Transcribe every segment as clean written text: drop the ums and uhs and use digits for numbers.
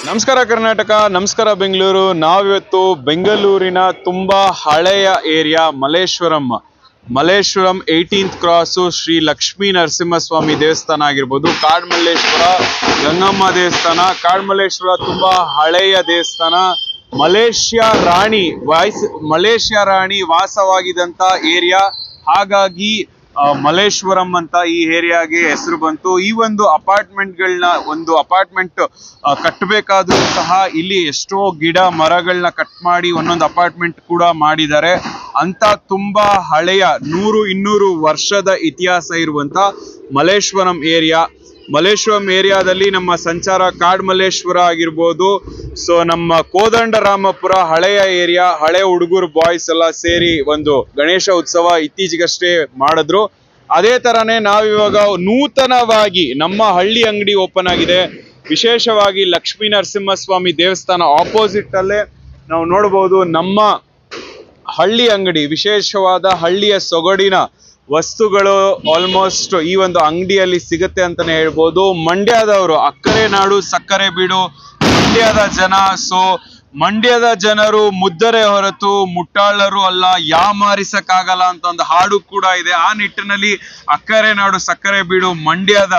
ನಮಸ್ಕಾರ ಕರ್ನಾಟಕ, ನಮಸ್ಕಾರ ಬೆಂಗಳೂರು. ನಾವಿವತ್ತು ಬೆಂಗಳೂರಿನ ತುಂಬಾ ಹಳೆಯ area Malleshwaram 18th cross Shri Lakshmi Narasimhaswamy ದೇವಸ್ಥಾನ ಆಗಿರ್ಬೋದು, ಕಾಡ್ಮಲ್ಲೇಶ್ವರ ಗಂಗಮ್ಮ ದೇವಸ್ಥಾನ. ಕಾಡ್ಮಲ್ಲೇಶ್ವರ ತುಂಬಾ ಹಳೆಯ ದೇವಸ್ಥಾನ. ಮಲೇಷ್ಯಾ ರಾಣಿ ವಾಸವಾಗಿದ್ದಂತ ಏರಿಯಾ, ಹಾಗಾಗಿ ಮಲ್ಲೇಶ್ವರಂ ಅಂತ ಈ ಏರಿಯಾಗೆ ಹೆಸರು ಬಂತು. ಈ ಒಂದು ಅಪಾರ್ಟ್ಮೆಂಟ್ ಕಟ್ಟಬೇಕಾದ್ರೂ ಸಹ ಇಲ್ಲಿ ಎಷ್ಟೋ ಗಿಡ ಮರಗಳನ್ನ ಕಟ್ ಮಾಡಿ ಒಂದೊಂದು ಅಪಾರ್ಟ್ಮೆಂಟ್ ಕೂಡ ಮಾಡಿದ್ದಾರೆ. ಅಂತ ತುಂಬಾ ಹಳೆಯ 100-200 ವರ್ಷದ ಇತಿಹಾಸ ಇರುವಂತ ಮಲ್ಲೇಶ್ವರಂ ಏರಿಯಾದಲ್ಲಿ ನಮ್ಮ ಸಂಚಾರ ಕಾಡ್ಮಲ್ಲೇಶ್ವರ ಆಗಿರ್ಬೋದು. ಸೊ ನಮ್ಮ ಕೋದಂಡರಾಮಪುರ ಹಳೆಯ ಏರಿಯಾ, ಹಳೆ ಹುಡುಗರು ಬಾಯ್ಸ್ ಎಲ್ಲ ಸೇರಿ ಒಂದು ಗಣೇಶ ಉತ್ಸವ ಇತ್ತೀಚೆಗಷ್ಟೇ ಮಾಡಿದ್ರು. ಅದೇ ತರನೇ ನಾವಿವಾಗ ನೂತನವಾಗಿ ನಮ್ಮ ಹಳ್ಳಿ ಅಂಗಡಿ ಓಪನ್ ಆಗಿದೆ. ವಿಶೇಷವಾಗಿ ಲಕ್ಷ್ಮೀ ನರಸಿಂಹಸ್ವಾಮಿ ದೇವಸ್ಥಾನ ಆಪೋಸಿಟ್ ಅಲ್ಲೇ ನಾವು ನೋಡಬಹುದು ನಮ್ಮ ಹಳ್ಳಿ ಅಂಗಡಿ. ವಿಶೇಷವಾದ ಹಳ್ಳಿಯ ಸೊಗಡಿನ ವಸ್ತುಗಳು ಆಲ್ಮೋಸ್ಟ್ ಈ ಒಂದು ಅಂಗಡಿಯಲ್ಲಿ ಸಿಗುತ್ತೆ ಅಂತಾನೆ ಹೇಳ್ಬೋದು. ಮಂಡ್ಯದವರು, ಅಕ್ಕರೆ ನಾಡು ಸಕ್ಕರೆ ಬೀಡು ಮಂಡ್ಯದ ಜನ. ಸೊ ಮಂಡ್ಯದ ಜನರು ಮುದ್ದರೆ ಹೊರತು ಮುಟ್ಟಾಳರು ಅಲ್ಲ, ಯಾಮಾರಿಸಕ್ಕಾಗಲ್ಲ ಅಂತ ಒಂದು ಹಾಡು ಕೂಡ ಇದೆ. ಆ ನಿಟ್ಟಿನಲ್ಲಿ ಅಕ್ಕರೆ ನಾಡು ಸಕ್ಕರೆ ಬೀಡು ಮಂಡ್ಯದ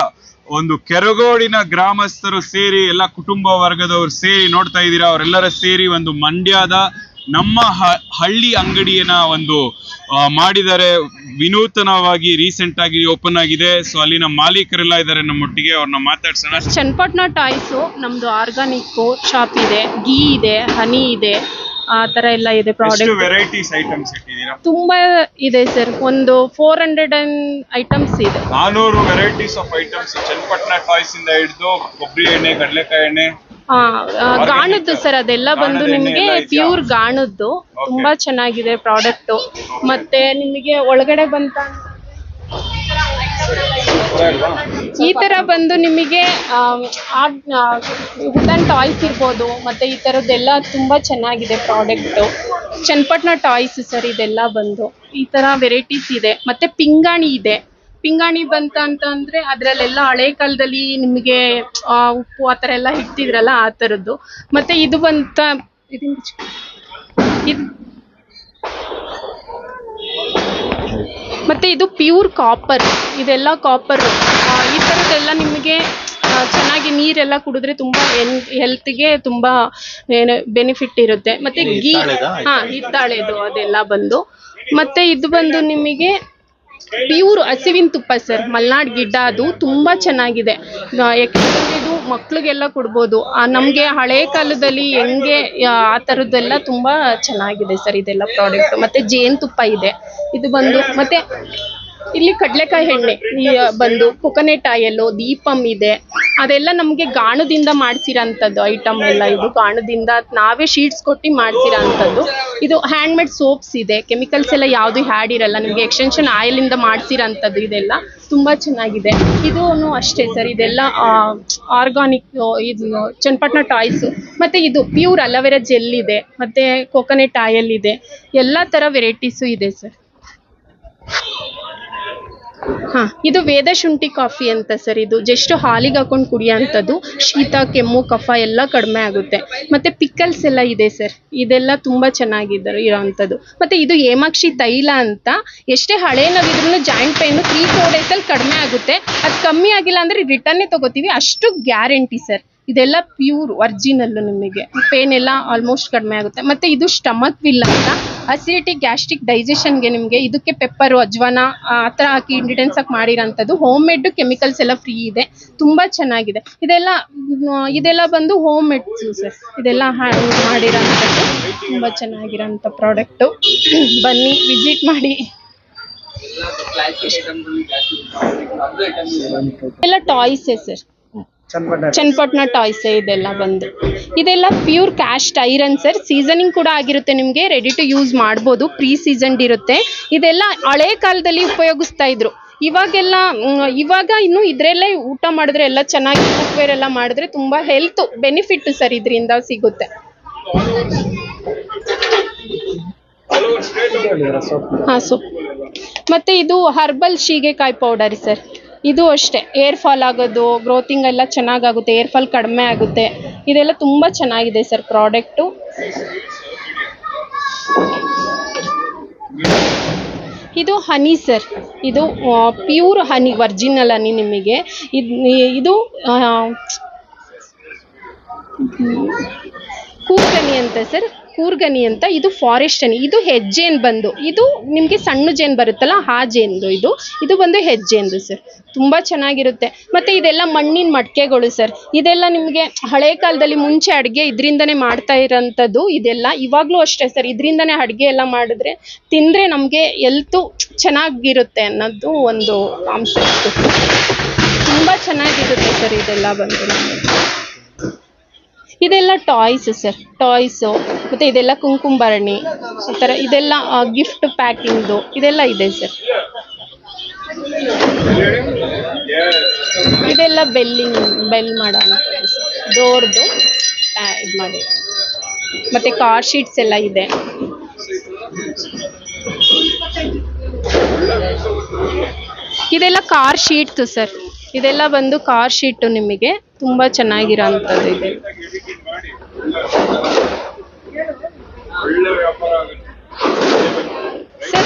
ಒಂದು ಕೆರಗೋಡಿನ ಗ್ರಾಮಸ್ಥರು ಸೇರಿ, ಎಲ್ಲ ಕುಟುಂಬ ವರ್ಗದವರು ಸೇರಿ ನೋಡ್ತಾ ಇದ್ದೀರಾ, ಅವರೆಲ್ಲರ ಸೇರಿ ಒಂದು ಮಂಡ್ಯದ ನಮ್ಮ ಹಳ್ಳಿ ಅಂಗಡಿಯನ್ನ ಒಂದು ಮಾಡಿದ್ದಾರೆ. ವಿನೂತನವಾಗಿ ರೀಸೆಂಟ್ ಆಗಿ ಓಪನ್ ಆಗಿದೆ. ಸೊ ಅಲ್ಲಿನ ಮಾಲೀಕರೆಲ್ಲ ಇದ್ದಾರೆ ನಮ್ಮೊಟ್ಟಿಗೆ, ಅವ್ರನ್ನ ಮಾತಾಡ್ಸೋಣ. ಚನ್ನಪಟ್ಟಣ ಟಾಯ್ಸು ನಮ್ದು ಆರ್ಗಾನಿಕ್ ಶಾಪ್ ಇದೆ, ಗೀ ಇದೆ, ಹನಿ ಇದೆ, ಆ ತರ ಎಲ್ಲ ಇದೆ ಪ್ರಾಡಕ್ಟ್. Varieties items ಇಟ್ಟಿದ್ದೀರಾ? ತುಂಬಾ ಇದೆ ಸರ್, ಒಂದು 400 ಐಟಮ್ಸ್ ಇದೆ. 400 varieties of items. Channapatna toys ಇಂದ ಹಿಡಿದು ಕೊಬ್ಬರಿ ಎಣ್ಣೆ, ಕಡಲೆಕಾಯಿ ಎಣ್ಣೆ, ಗಾಣದ್ದು ಸರ್, ಅದೆಲ್ಲ ಬಂದು ನಿಮಗೆ ಪ್ಯೂರ್ ಗಾಣದ್ದು. ತುಂಬಾ ಚೆನ್ನಾಗಿದೆ ಪ್ರಾಡಕ್ಟ್. ಮತ್ತೆ ನಿಮಗೆ ಒಳಗಡೆ ಬಂತ ಈ ತರ ಬಂದು ನಿಮಗೆ ವುಡನ್ ಟಾಯ್ಸ್ ಇರ್ಬೋದು, ಮತ್ತೆ ಈ ತರದ್ದೆಲ್ಲ ತುಂಬಾ ಚೆನ್ನಾಗಿದೆ ಪ್ರಾಡಕ್ಟ್. ಚನ್ನಪಟ್ಟಣ ಟಾಯ್ಸ್ ಸರ್, ಇದೆಲ್ಲ ಬಂದು ಈ ತರ ವೆರೈಟೀಸ್ ಇದೆ. ಮತ್ತೆ ಪಿಂಗಾಣಿ ಇದೆ. ಪಿಂಗಾಣಿ ಬಂತ ಅಂತಂದ್ರೆ ಅದ್ರಲ್ಲೆಲ್ಲ ಹಳೆ ಕಾಲದಲ್ಲಿ ನಿಮಗೆ ಉಪ್ಪು ಆ ಥರ ಎಲ್ಲ ಇಡ್ತಿದ್ರಲ್ಲ, ಆ ಥರದ್ದು. ಮತ್ತೆ ಇದು ಬಂತ ಮತ್ತೆ ಇದು ಪ್ಯೂರ್ ಕಾಪರ್, ಇದೆಲ್ಲ ಕಾಪರ್. ಈ ಥರದ್ದೆಲ್ಲ ನಿಮಗೆ ಚೆನ್ನಾಗಿ ನೀರೆಲ್ಲ ಕುಡಿದ್ರೆ ತುಂಬ ಹೆಲ್ತ್ಗೆ ತುಂಬ ಬೆನಿಫಿಟ್ ಇರುತ್ತೆ. ಮತ್ತೆ ಗೀ ಹಿತ್ತಾಳೆದು ಅದೆಲ್ಲ ಬಂದು. ಮತ್ತೆ ಇದು ಬಂದು ನಿಮಗೆ ಪ್ಯೂರ್ ಹಸಿವಿನ ತುಪ್ಪ ಸರ್, ಮಲ್ನಾಡ್ ಗಿಡ್ಡ, ಅದು ತುಂಬ ಚೆನ್ನಾಗಿದೆ. ಯಾಕೆಂದರೆ ಇದು ಮಕ್ಳಿಗೆಲ್ಲ ಕೊಡ್ಬೋದು. ನಮಗೆ ಹಳೆ ಕಾಲದಲ್ಲಿ ಹೆಂಗೆ ಆ ಥರದ್ದೆಲ್ಲ ತುಂಬ ಚೆನ್ನಾಗಿದೆ ಸರ್ ಇದೆಲ್ಲ ಪ್ರಾಡಕ್ಟ್. ಮತ್ತು ಜೇನುತುಪ್ಪ ಇದೆ ಇದು ಬಂದು. ಮತ್ತು ಇಲ್ಲಿ ಕಡಲೆಕಾಯಿ ಎಣ್ಣೆ ಬಂದು, ಕೊಕೊನೆಟ್ ಆಯಲ್ಲು, ದೀಪಮ್ ಇದೆ. ಅದೆಲ್ಲ ನಮಗೆ ಗಾಣದಿಂದ ಮಾಡಿಸಿರೋಂಥದ್ದು ಐಟಮ್ ಎಲ್ಲ. ಇದು ಗಾಣದಿಂದ ನಾವೇ ಶೀಟ್ಸ್ ಕೊಟ್ಟು ಮಾಡಿಸಿರೋ ಅಂಥದ್ದು. ಇದು ಹ್ಯಾಂಡ್ಮೇಡ್ ಸೋಪ್ಸ್ ಇದೆ, ಕೆಮಿಕಲ್ಸ್ ಎಲ್ಲ ಯಾವುದು ಹ್ಯಾಡ್ ಇರಲ್ಲ, ನಿಮಗೆ ಎಕ್ಸ್ಟೆನ್ಷನ್ ಆಯಿಲಿಂದ ಮಾಡಿಸಿರೋ ಅಂಥದ್ದು. ಇದೆಲ್ಲ ತುಂಬ ಚೆನ್ನಾಗಿದೆ. ಇದೂ ಅಷ್ಟೇ ಸರ್, ಇದೆಲ್ಲ ಆರ್ಗಾನಿಕ್. ಇದು ಚನ್ನಪಟ್ಟಣ ಟಾಯ್ಸು. ಮತ್ತು ಇದು ಪ್ಯೂರ್ ಅಲೋವೆರಾ ಜೆಲ್ ಇದೆ, ಮತ್ತು ಕೊಕೊನೆಟ್ ಆಯಲ್ ಇದೆ, ಎಲ್ಲ ಥರ ವೆರೈಟೀಸು ಇದೆ ಸರ್. ಇದು ವೇದ ಶುಂಠಿ ಕಾಫಿ ಅಂತ ಸರ್. ಇದು ಜಸ್ಟ್ ಹಾಲಿಗೆ ಹಾಕೊಂಡು ಕುಡಿಯೋಂಥದ್ದು. ಶೀತ, ಕೆಮ್ಮು, ಕಫ ಎಲ್ಲ ಕಡಿಮೆ ಆಗುತ್ತೆ. ಮತ್ತು ಪಿಕಲ್ಸ್ ಎಲ್ಲ ಇದೆ ಸರ್, ಇದೆಲ್ಲ ತುಂಬ ಚೆನ್ನಾಗಿದ್ದಾರೆ ಇರೋವಂಥದ್ದು. ಮತ್ತು ಇದು ಹೇಮಾಕ್ಷಿ ತೈಲ ಅಂತ, ಎಷ್ಟೇ ಹಳೆ ನೋವಿದ್ರೂ ಜಾಯಿಂಟ್ ಪೈನು 3-4 ಡೇಸಲ್ಲಿ ಕಡಿಮೆ ಆಗುತ್ತೆ. ಅದು ಕಮ್ಮಿ ಆಗಿಲ್ಲ ಅಂದರೆ ರಿಟರ್ನೇ ತೊಗೋತೀವಿ, ಅಷ್ಟು ಗ್ಯಾರಂಟಿ ಸರ್. ಇದೆಲ್ಲ ಪ್ಯೂರ್ ಒರಿಜಿನಲ್ಲು, ನಿಮಗೆ ಪೇನ್ ಎಲ್ಲ ಆಲ್ಮೋಸ್ಟ್ ಕಡಿಮೆ ಆಗುತ್ತೆ. ಮತ್ತು ಇದು ಸ್ಟಮಕ್ ವಿಲ್ ಅಂತ, ಅಸಿಡಿಟಿ, ಗ್ಯಾಸ್ಟ್ರಿಕ್, ಡೈಜೆಷನ್ಗೆ ನಿಮಗೆ ಇದಕ್ಕೆ ಪೆಪ್ಪರು, ಅಜ್ವಾನ ಆ ಥರ ಹಾಕಿ ಇಂಗ್ರೀಡಿಯೆಂಟ್ಸ್ ಹಾಕಿ ಮಾಡಿರೋಂಥದ್ದು. ಹೋಮ್ ಮೇಡ್, ಕೆಮಿಕಲ್ಸ್ ಎಲ್ಲ ಫ್ರೀ ಇದೆ, ತುಂಬ ಚೆನ್ನಾಗಿದೆ. ಇದೆಲ್ಲ ಬಂದು ಹೋಮ್ ಮೇಡ್ಸು ಸರ್, ಇದೆಲ್ಲ ಮಾಡಿರೋಂಥದ್ದು. ತುಂಬ ಚೆನ್ನಾಗಿರೋಂಥ ಪ್ರಾಡಕ್ಟು. ಬನ್ನಿ ವಿಸಿಟ್ ಮಾಡಿ. ಎಲ್ಲ ಟಾಯ್ಸೇ ಸರ್, ಚನ್ನಪಟ್ಟಣ ಟಾಯ್ಸೇ ಇದೆಲ್ಲ ಬಂದು. ಇದೆಲ್ಲ pure caste iron sir, seasoning ಕೂಡ ಆಗಿರುತ್ತೆ, ನಿಮಗೆ ರೆಡಿ ಟು ಯೂಸ್ ಮಾಡ್ಬೋದು, ಪ್ರೀ ಸೀಸನ್ಡ್ ಇರುತ್ತೆ. ಇದೆಲ್ಲ ಹಳೆ ಕಾಲದಲ್ಲಿ ಉಪಯೋಗಿಸ್ತಾ ಇದ್ರು. ಇವಾಗ ಇನ್ನು ಇದರಲ್ಲೇ ಊಟ ಮಾಡಿದ್ರೆ ಎಲ್ಲ ಚೆನ್ನಾಗಿ ಕುಕ್ವೇರ್ ಎಲ್ಲ ಮಾಡಿದ್ರೆ ತುಂಬ ಹೆಲ್ತ್ ಬೆನಿಫಿಟ್ ಸರ್ ಇದರಿಂದ ಸಿಗುತ್ತೆ. ಸೊಪ್ಪು. ಮತ್ತು ಇದು ಹರ್ಬಲ್ ಶೀಗೆಕಾಯಿ ಪೌಡರ್ ಸರ್, ಇದು ಅಷ್ಟೇ ಏರ್ ಫಾಲ್ ಆಗೋದು, ಗ್ರೋತಿಂಗ್ ಎಲ್ಲ ಚೆನ್ನಾಗಾಗುತ್ತೆ, ಏರ್ ಫಾಲ್ ಕಡಿಮೆ ಆಗುತ್ತೆ. ಇದೆಲ್ಲ ತುಂಬ ಚೆನ್ನಾಗಿದೆ ಸರ್ ಪ್ರಾಡಕ್ಟು. ಇದು ಹನಿ ಸರ್, ಇದು ಪ್ಯೂರ್ ಹನಿ, ವರ್ಜಿನಲ್ ಹನಿ ನಿಮಗೆ. ಇದು ಕೂರ್ಗನಿ ಅಂತ ಸರ್, ಕೂರ್ಗನಿ ಅಂತ. ಇದು ಫಾರೆಸ್ಟ್ ಹನಿ. ಇದು ಹೆಜ್ಜೇನು ಬಂದು, ಇದು ನಿಮಗೆ ಸಣ್ಣ ಜೇನು ಬರುತ್ತಲ್ಲ ಆ ಜೇನು. ಇದು ಬಂದು ಹೆಜ್ಜೇನು ಸರ್, ತುಂಬ ಚೆನ್ನಾಗಿರುತ್ತೆ. ಮತ್ತು ಇದೆಲ್ಲ ಮಣ್ಣಿನ ಮಡಿಕೆಗಳು ಸರ್. ಇದೆಲ್ಲ ನಿಮಗೆ ಹಳೆ ಕಾಲದಲ್ಲಿ ಮುಂಚೆ ಅಡುಗೆ ಇದರಿಂದನೇ ಮಾಡ್ತಾ ಇರೋಂಥದ್ದು. ಇದೆಲ್ಲ ಇವಾಗಲೂ ಅಷ್ಟೇ ಸರ್, ಇದರಿಂದನೇ ಅಡುಗೆ ಎಲ್ಲ ಮಾಡಿದ್ರೆ ತಿಂದರೆ ನಮಗೆ ಎಲ್ತು ಚೆನ್ನಾಗಿರುತ್ತೆ ಅನ್ನೋದು ಒಂದು ಕಾನ್ಸೆಪ್ಟು. ತುಂಬ ಚೆನ್ನಾಗಿರುತ್ತೆ ಸರ್ ಇದೆಲ್ಲ ಬಂದು ನಮಗೆ. ಇದೆಲ್ಲ ಟಾಯ್ಸ್ ಸರ್, ಟಾಯ್ಸು. ಮತ್ತು ಇದೆಲ್ಲ ಕುಂಕುಂಬರಣಿ ಆ ಥರ, ಇದೆಲ್ಲ ಗಿಫ್ಟ್ ಪ್ಯಾಕಿಂಗ್ದು ಇದೆಲ್ಲ ಇದೆ ಸರ್. ಇದೆಲ್ಲ ಬೆಲ್ ಮಾಡೋ ಅಂಥದ್ದು ಸರ್, ಡೋರ್ದು ಇದು ಮಾಡಿ. ಮತ್ತು ಕಾರ್ ಶೀಟ್ಸ್ ಎಲ್ಲ ಇದೆ. ಇದೆಲ್ಲ ಕಾರ್ ಶೀಟ್ಸು ಸರ್, ಇದೆಲ್ಲ ಬಂದು ಕಾರ್ ಶೀಟು ನಿಮಗೆ ತುಂಬ ಚೆನ್ನಾಗಿರೋ ಅಂಥದ್ದು ಇದೆ ಸರ್.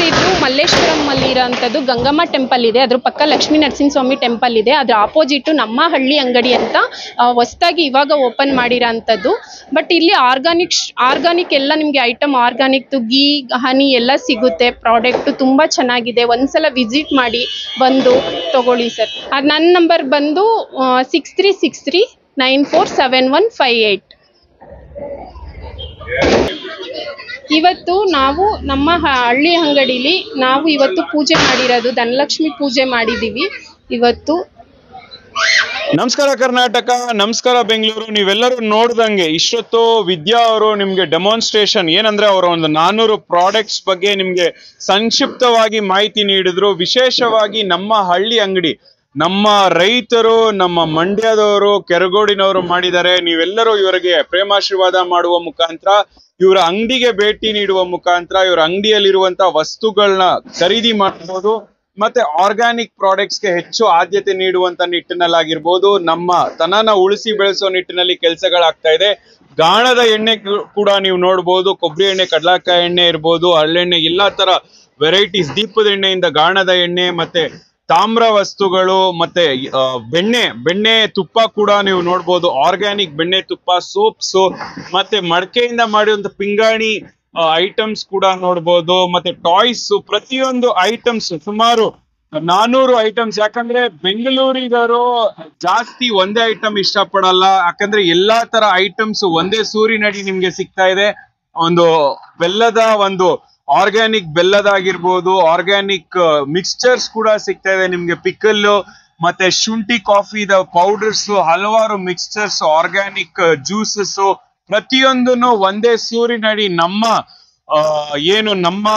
ಇದು ಮಲ್ಲೇಶ್ವರಮಲ್ಲಿ ಇರೋಂಥದ್ದು ಗಂಗಮ್ಮ ಟೆಂಪಲ್ ಇದೆ, ಅದ್ರ ಪಕ್ಕ ಲಕ್ಷ್ಮೀ ನರಸಿಂಹಸ್ವಾಮಿ ಟೆಂಪಲ್ ಇದೆ. ಅದ್ರ ಆಪೋಸಿಟು ನಮ್ಮ ಹಳ್ಳಿ ಅಂಗಡಿ ಅಂತ ಹೊಸದಾಗಿ ಇವಾಗ ಓಪನ್ ಮಾಡಿರೋ ಅಂಥದ್ದು. ಬಟ್ ಇಲ್ಲಿ ಆರ್ಗಾನಿಕ್ ಎಲ್ಲ ನಿಮಗೆ ಐಟಮ್, ಆರ್ಗಾನಿಕ್ದು ಗೀ ಹನಿ ಎಲ್ಲ ಸಿಗುತ್ತೆ. ಪ್ರಾಡಕ್ಟು ತುಂಬ ಚೆನ್ನಾಗಿದೆ. ಒಂದ್ಸಲ ವಿಸಿಟ್ ಮಾಡಿ, ಬಂದು ತಗೊಳ್ಳಿ ಸರ್. ಅದು ನನ್ನ ನಂಬರ್ ಬಂದು 6363947158. ಇವತ್ತು ನಾವು ನಮ್ಮ ಹಳ್ಳಿ ಅಂಗಡಿಲಿ ನಾವು ಇವತ್ತು ಪೂಜೆ ಮಾಡಿರೋದು, ಧನಲಕ್ಷ್ಮಿ ಪೂಜೆ ಮಾಡಿದ್ದೀವಿ ಇವತ್ತು. ನಮಸ್ಕಾರ ಕರ್ನಾಟಕ, ನಮಸ್ಕಾರ ಬೆಂಗಳೂರು. ನೀವೆಲ್ಲರೂ ನೋಡ್ದಂಗೆ ಇಷ್ಟೊತ್ತು ವಿದ್ಯಾ ಅವರು ನಿಮ್ಗೆ ಡೆಮಾನ್ಸ್ಟ್ರೇಷನ್ ಏನಂದ್ರೆ ಅವರ ಒಂದು 400 ಪ್ರಾಡಕ್ಟ್ಸ್ ಬಗ್ಗೆ ನಿಮ್ಗೆ ಸಂಕ್ಷಿಪ್ತವಾಗಿ ಮಾಹಿತಿ ನೀಡಿದ್ರು. ವಿಶೇಷವಾಗಿ ನಮ್ಮ ಹಳ್ಳಿ ಅಂಗಡಿ, ನಮ್ಮ ರೈತರು, ನಮ್ಮ ಮಂಡ್ಯದವರು, ಕೆರಗೋಡಿನವರು ಮಾಡಿದ್ದಾರೆ. ನೀವೆಲ್ಲರೂ ಇವರಿಗೆ ಪ್ರೇಮಾಶೀರ್ವಾದ ಮಾಡುವ ಮುಖಾಂತರ, ಇವರ ಅಂಗಡಿಗೆ ಭೇಟಿ ನೀಡುವ ಮುಖಾಂತರ ಇವರ ಅಂಗಡಿಯಲ್ಲಿರುವಂತ ವಸ್ತುಗಳನ್ನ ಖರೀದಿ ಮಾಡಬಹುದು. ಮತ್ತೆ ಆರ್ಗ್ಯಾನಿಕ್ ಪ್ರಾಡಕ್ಟ್ಸ್ಗೆ ಹೆಚ್ಚು ಆದ್ಯತೆ ನೀಡುವಂತ ನಿಟ್ಟಿನಲ್ಲಾಗಿರ್ಬೋದು, ನಮ್ಮ ತನನ ಉಳಿಸಿ ಬೆಳೆಸೋ ನಿಟ್ಟಿನಲ್ಲಿ ಕೆಲಸಗಳಾಗ್ತಾ ಇದೆ. ಗಾಣದ ಎಣ್ಣೆ ಕೂಡ ನೀವು ನೋಡ್ಬೋದು, ಕೊಬ್ಬರಿ ಎಣ್ಣೆ, ಕಡಲೆಕಾಯಿ ಎಣ್ಣೆ ಇರ್ಬೋದು, ಹಳ್ಳೆಣ್ಣೆ, ಎಲ್ಲಾ ತರ ವೆರೈಟೀಸ್, ದೀಪದ ಎಣ್ಣೆಯಿಂದ ಗಾಣದ ಎಣ್ಣೆ, ಮತ್ತೆ ತಾಮ್ರ ವಸ್ತುಗಳು, ಮತ್ತೆ ಬೆಣ್ಣೆ ತುಪ್ಪ ಕೂಡ ನೀವು ನೋಡ್ಬೋದು. ಆರ್ಗ್ಯಾನಿಕ್ ಬೆಣ್ಣೆ ತುಪ್ಪ, ಸೋಪ್ಸು, ಮತ್ತೆ ಮಡಕೆಯಿಂದ ಮಾಡಿರುವಂತ ಪಿಂಗಾಣಿ ಐಟಮ್ಸ್ ಕೂಡ ನೋಡ್ಬೋದು. ಮತ್ತೆ ಟಾಯ್ಸ್, ಪ್ರತಿಯೊಂದು ಐಟಮ್ಸ್ ಸುಮಾರು 400 ಐಟಮ್ಸ್. ಯಾಕಂದ್ರೆ ಬೆಂಗಳೂರಿಗರು ಜಾಸ್ತಿ ಒಂದೇ ಐಟಮ್ ಇಷ್ಟಪಡಲ್ಲ, ಯಾಕಂದ್ರೆ ಎಲ್ಲಾ ತರ ಐಟಮ್ಸ್ ಒಂದೇ ಸೂರಿನಡಿ ನಿಮ್ಗೆ ಸಿಗ್ತಾ ಇದೆ. ಒಂದು ಬೆಲ್ಲದ ಒಂದು ಆರ್ಗ್ಯಾನಿಕ್ ಬೆಲ್ಲದಾಗಿರ್ಬೋದು, ಆರ್ಗ್ಯಾನಿಕ್ ಮಿಕ್ಸ್ಚರ್ಸ್ ಕೂಡ ಸಿಗ್ತಾ ಇದೆ ನಿಮ್ಗೆ. ಪಿಕಲ್ಲು, ಮತ್ತೆ ಶುಂಠಿ ಕಾಫಿದ ಪೌಡರ್ಸ್, ಹಲವಾರು ಮಿಕ್ಸ್ಚರ್ಸ್, ಆರ್ಗ್ಯಾನಿಕ್ ಜ್ಯೂಸಸ್, ಪ್ರತಿಯೊಂದನ್ನು ಒಂದೇ ಸೂರಿನಡಿ ನಮ್ಮ ನಮ್ಮ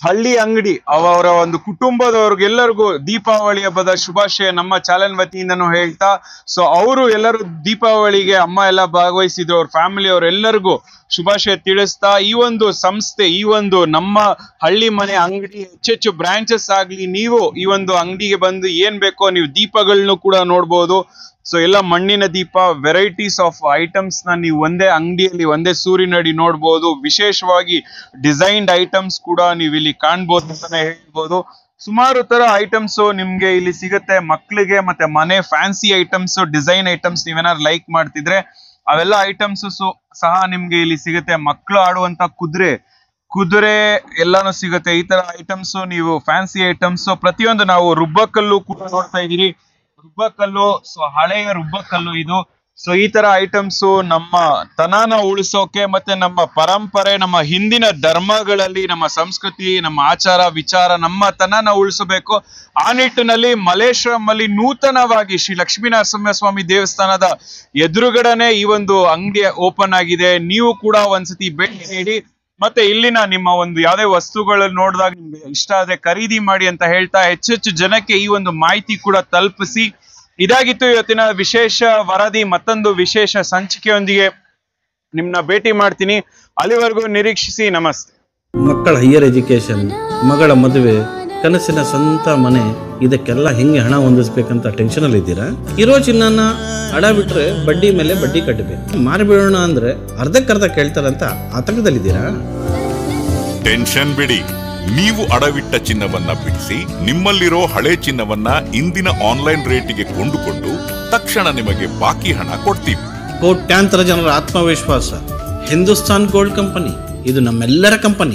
ಹಳ್ಳಿ ಅಂಗಡಿ ಅವರ ಒಂದು ಕುಟುಂಬದವ್ರಿಗೆಲ್ಲರಿಗೂ ದೀಪಾವಳಿ ಹಬ್ಬದ ಶುಭಾಶಯ ನಮ್ಮ ಚಾನೆಲ್ ವತಿಯಿಂದನೂ ಹೇಳ್ತಾ. ಸೊ ಅವರು ಎಲ್ಲರೂ ದೀಪಾವಳಿಗೆ ಅಮ್ಮ ಎಲ್ಲ ಭಾಗವಹಿಸಿದ್ರು, ಅವ್ರ ಫ್ಯಾಮಿಲಿ ಅವರೆಲ್ಲರಿಗೂ ಶುಭಾಶಯ ತಿಳಿಸ್ತಾ, ಈ ಒಂದು ಸಂಸ್ಥೆ, ಈ ಒಂದು ನಮ್ಮ ಹಳ್ಳಿ ಮನೆ ಅಂಗಡಿ ಹೆಚ್ಚೆಚ್ಚು ಬ್ರಾಂಚಸ್ ಆಗ್ಲಿ. ನೀವು ಈ ಒಂದು ಅಂಗಡಿಗೆ ಬಂದು ಏನ್ ಬೇಕೋ ನೀವು ದೀಪಗಳನ್ನು ಕೂಡ ನೋಡ್ಬೋದು. ಸೊ ಎಲ್ಲ ಮಣ್ಣಿನ ದೀಪ, ವೆರೈಟೀಸ್ ಆಫ್ ಐಟಮ್ಸ್ ನ ನೀವು ಒಂದೇ ಅಂಗಡಿಯಲ್ಲಿ ಒಂದೇ ಸೂರಿನಡಿ ನೋಡ್ಬೋದು. ವಿಶೇಷವಾಗಿ ಡಿಸೈನ್ಡ್ ಐಟಮ್ಸ್ ಕೂಡ ನೀವು ಇಲ್ಲಿ ಕಾಣ್ಬೋದು ಅಂತಾನೆ ಹೇಳ್ಬೋದು. ಸುಮಾರು ತರ ಐಟಮ್ಸ್ ನಿಮ್ಗೆ ಇಲ್ಲಿ ಸಿಗುತ್ತೆ. ಮಕ್ಕಳಿಗೆ ಮತ್ತೆ ಮನೆ ಫ್ಯಾನ್ಸಿ ಐಟಮ್ಸ್, ಡಿಸೈನ್ ಐಟಮ್ಸ್ ನೀವೇನಾದ್ರು ಲೈಕ್ ಮಾಡ್ತಿದ್ರೆ ಅವೆಲ್ಲ ಐಟಮ್ಸ್ ಸಹ ನಿಮ್ಗೆ ಇಲ್ಲಿ ಸಿಗುತ್ತೆ. ಮಕ್ಕಳು ಆಡುವಂತ ಕುದುರೆ ಎಲ್ಲಾನು ಸಿಗುತ್ತೆ. ಈ ತರ ಐಟಮ್ಸ್, ನೀವು ಫ್ಯಾನ್ಸಿ ಐಟಮ್ಸ್ ಪ್ರತಿಯೊಂದು, ನಾವು ರುಬ್ಬಕಲ್ಲು ಕೂಡ ನೋಡ್ತಾ ಇದೀರಿ. ರುಬ್ಬಕಲ್ಲು, ಸೊ ಹಳೆಯ ರುಬ್ಬಕಲ್ಲು ಇದು. ಸೊ ಈ ತರ ಐಟಮ್ಸ್ ನಮ್ಮ ತನನ ಉಳಿಸೋಕೆ, ಮತ್ತೆ ನಮ್ಮ ಪರಂಪರೆ, ನಮ್ಮ ಹಿಂದಿನ ಧರ್ಮಗಳಲ್ಲಿ ನಮ್ಮ ಸಂಸ್ಕೃತಿ, ನಮ್ಮ ಆಚಾರ ವಿಚಾರ, ನಮ್ಮ ತನನ ಉಳಿಸಬೇಕು. ಆ ನಿಟ್ಟಿನಲ್ಲಿ ಮಲ್ಲೇಶ್ವರಮಲ್ಲಿ ನೂತನವಾಗಿ ಶ್ರೀ ಲಕ್ಷ್ಮೀ ನರಸಿಂಹಸ್ವಾಮಿ ದೇವಸ್ಥಾನದ ಎದುರುಗಡೆನೆ ಈ ಒಂದು ಅಂಗಡಿ ಓಪನ್ ಆಗಿದೆ. ನೀವು ಕೂಡ ಒಂದ್ಸತಿ ಭೇಟಿ ನೀಡಿ, ಮತ್ತೆ ಇಲ್ಲಿನ ನಿಮ್ಮ ಒಂದು ಯಾವುದೇ ವಸ್ತುಗಳನ್ನು ನೋಡಿದಾಗ ನಿಮ್ಗೆ ಇಷ್ಟ ಆದ್ರೆ ಖರೀದಿ ಮಾಡಿ ಅಂತ ಹೇಳ್ತಾ, ಹೆಚ್ಚೆಚ್ಚು ಜನಕ್ಕೆ ಈ ಒಂದು ಮಾಹಿತಿ ಕೂಡ ತಲುಪಿಸಿ. ಇದಾಗಿತ್ತು ಇವತ್ತಿನ ವಿಶೇಷ ವರದಿ. ಮತ್ತೊಂದು ವಿಶೇಷ ಸಂಚಿಕೆಯೊಂದಿಗೆ ನಿಮ್ನ ಭೇಟಿ ಮಾಡ್ತೀನಿ. ಅಲ್ಲಿವರೆಗೂ ನಿರೀಕ್ಷಿಸಿ. ನಮಸ್ತೆ. ಮಕ್ಕಳ ಹೈಯರ್ ಎಜುಕೇಶನ್, ಮಗಳ ಮದುವೆ, ಕನಸಿನ ಸ್ವಂತ ಮನೆ ಇದಕ್ಕೆಲ್ಲ ಹೆಂಗೆ ಹಣ ಹೊಂದಿಸ್ಬೇಕಂತ ಟೆನ್ಷನಲ್ಲಿ ಇದ್ದೀರಾ? ಇರೋ ಚಿನ್ನನ ಅಡ ಬಿಟ್ರೆ ಬಡ್ಡಿ ಮೇಲೆ ಬಡ್ಡಿ ಕಟ್ಟಬೇಕು. ಮಾರಿಬಿಡೋಣ ಅಂದ್ರೆ ಅರ್ಧಕ್ಕರ್ಧ ಕೇಳ್ತಾರಂತ ಆತಂಕದಲ್ಲಿದ್ದೀರಾ? ಟೆನ್ಷನ್ ಬಿಡಿ, ನೀವು ಅಡವಿಟ್ಟ ಚಿನ್ನವನ್ನ ಬಿಡಿಸಿ ನಿಮ್ಮಲ್ಲಿರೋ ಹಳೆ ಚಿನ್ನವನ್ನ ಇಂದಿನ ಆನ್ಲೈನ್ ರೇಟಿಗೆ ಕೊಂಡುಕೊಂಡು ತಕ್ಷಣ ನಿಮಗೆ ಬಾಕಿ ಹಣ ಕೊಡ್ತೀವಿ. ಕೋಟ್ಯಾಂತರ ಜನರ ಆತ್ಮವಿಶ್ವಾಸ ಹಿಂದೂಸ್ತಾನ್ ಗೋಲ್ಡ್ ಕಂಪನಿ, ಇದು ನಮ್ಮೆಲ್ಲರ ಕಂಪನಿ.